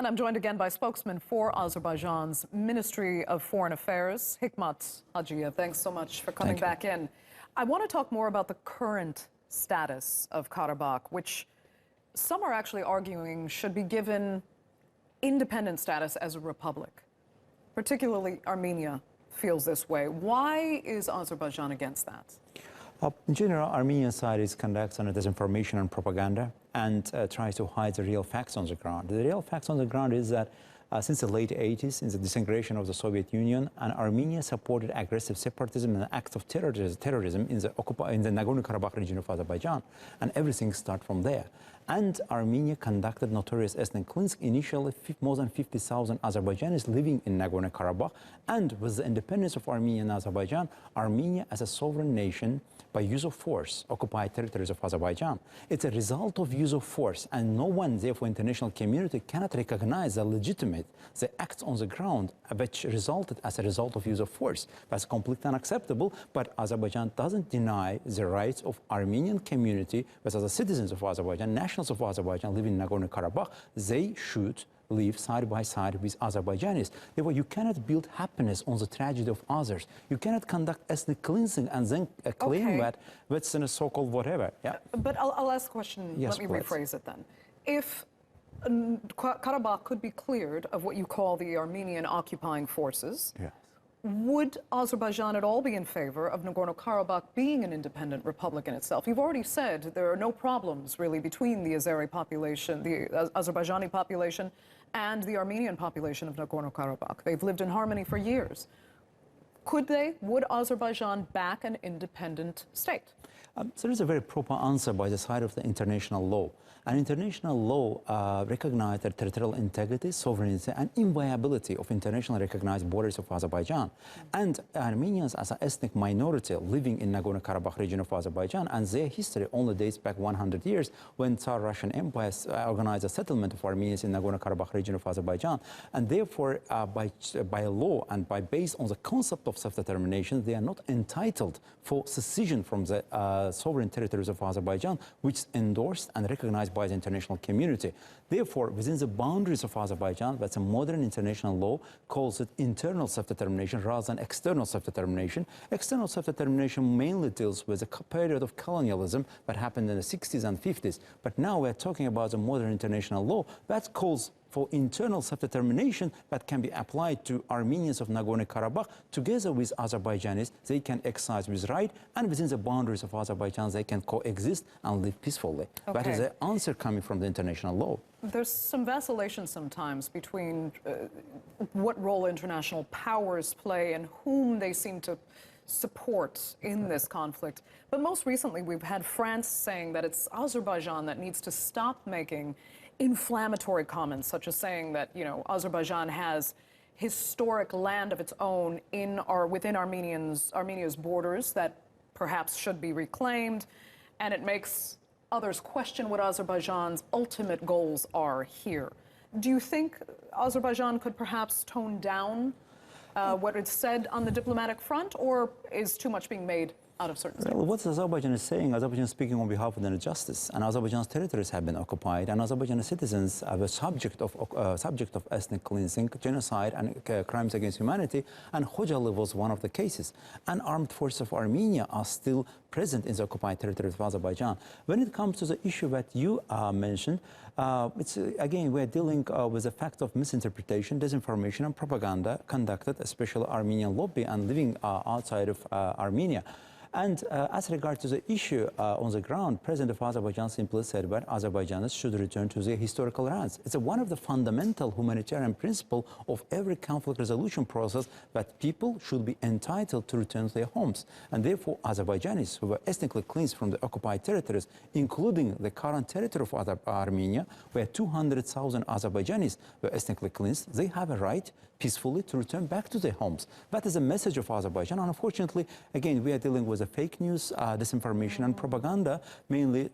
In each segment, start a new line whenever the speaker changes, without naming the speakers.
And I'm joined again by spokesman for Azerbaijan's Ministry of Foreign Affairs, Hikmat Hajiyev. Thanks so much for coming back in. I want to talk more about the current status of Karabakh, which some are actually arguing should be given independent status as a republic. Particularly Armenia feels this way. Why is Azerbaijan against that?
In general, Armenian side conducts on disinformation and propaganda and tries to hide the real facts on the ground. The real facts on the ground is that since the late 80s, in the disintegration of the Soviet Union, and Armenia supported aggressive separatism and acts of terrorism in the Nagorno-Karabakh region of Azerbaijan, and everything started from there. And Armenia conducted notorious ethnic cleansing. Initially, more than 50,000 Azerbaijanis living in Nagorno-Karabakh, and with the independence of Armenia and Azerbaijan, Armenia as a sovereign nation, by use of force, occupied territories of Azerbaijan. It's a result of use of force, and no one, therefore, international community cannot recognize the acts on the ground which resulted as a result of use of force. That's completely unacceptable, but Azerbaijan doesn't deny the rights of Armenian community, but as the citizens of Azerbaijan, nationals of Azerbaijan living in Nagorno-Karabakh, they should live side by side with Azerbaijanis. Therefore, you cannot build happiness on the tragedy of others. You cannot conduct ethnic cleansing and then claim that that's in a so-called whatever. Yeah.
But I'll ask a question.
Yes,
let me rephrase it then. If Karabakh could be cleared of what you call the Armenian occupying forces,
yes,
would Azerbaijan at all be in favor of Nagorno-Karabakh being an independent republic in itself? You've already said there are no problems really between the Azeri population, the Azerbaijani population, and the Armenian population of Nagorno-Karabakh. They've lived in harmony for years. Would Azerbaijan back an independent state?
So there is a very proper answer by the side of the international law. And international law recognizes the territorial integrity, sovereignty, and inviolability of internationally recognized borders of Azerbaijan. And Armenians as an ethnic minority living in Nagorno-Karabakh region of Azerbaijan, and their history only dates back 100 years when Tsar Russian Empire organized a settlement of Armenians in Nagorno-Karabakh region of Azerbaijan. And therefore, by law and based on the concept of self-determination, they are not entitled for secession from the sovereign territories of Azerbaijan, which is endorsed and recognized by the international community. Therefore, within the boundaries of Azerbaijan, that's a modern international law, calls it internal self-determination rather than external self-determination. External self-determination mainly deals with the period of colonialism that happened in the 60s and 50s. But now we're talking about the modern international law that calls for internal self-determination that can be applied to Armenians of Nagorno-Karabakh together with Azerbaijanis. They can exercise with right, and within the boundaries of Azerbaijan, they can coexist and live peacefully. That is the answer coming from the international law.
There's some vacillation sometimes between what role international powers play and whom they seem to support in this conflict. But most recently, we've had France saying that it's Azerbaijan that needs to stop making inflammatory comments, such as saying that, you know, Azerbaijan has historic land of its own in or within Armenia's borders that perhaps should be reclaimed, and it makes others question what Azerbaijan's ultimate goals are here. Do you think Azerbaijan could perhaps tone down what it's said on the diplomatic front, or is too much being made out of certain states?
Well, what Azerbaijan is saying, Azerbaijan is speaking on behalf of the justice, and Azerbaijan's territories have been occupied, and Azerbaijani citizens are the subject of ethnic cleansing, genocide, and crimes against humanity, and Khojaly was one of the cases. And armed forces of Armenia are still present in the occupied territories of Azerbaijan. When it comes to the issue that you mentioned, again, we're dealing with the fact of misinterpretation, disinformation, and propaganda conducted, especially Armenian lobby and living outside of Armenia. And as regards to the issue on the ground, President of Azerbaijan simply said that Azerbaijanis should return to their historical lands. It's one of the fundamental humanitarian principles of every conflict resolution process that people should be entitled to return to their homes. And therefore, Azerbaijanis who were ethnically cleansed from the occupied territories, including the current territory of Armenia, where 200,000 Azerbaijanis were ethnically cleansed, they have a right peacefully to return back to their homes. That is a message of Azerbaijan. And unfortunately, again, we are dealing with the fake news, disinformation, and propaganda, mainly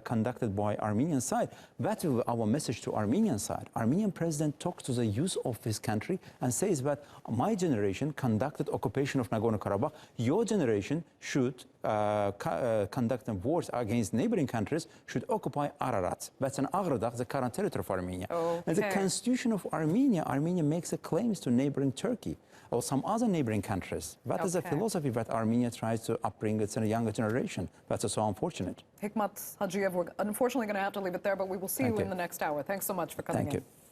conducted by Armenian side. That is our message to Armenian side. Armenian president talks to the youth of this country and says that my generation conducted occupation of Nagorno-Karabakh. Your generation should conducting wars against neighboring countries should occupy Ararat. That's an Aghrada, the current territory of Armenia. And the constitution of Armenia makes a claims to neighboring Turkey or some other neighboring countries. That is a philosophy that Armenia tries to upbring its younger generation. That's so unfortunate.
Hikmat Hajiyev, we're unfortunately going to have to leave it there, but we will see you in the next hour. Thanks so much for coming in.
Thank you.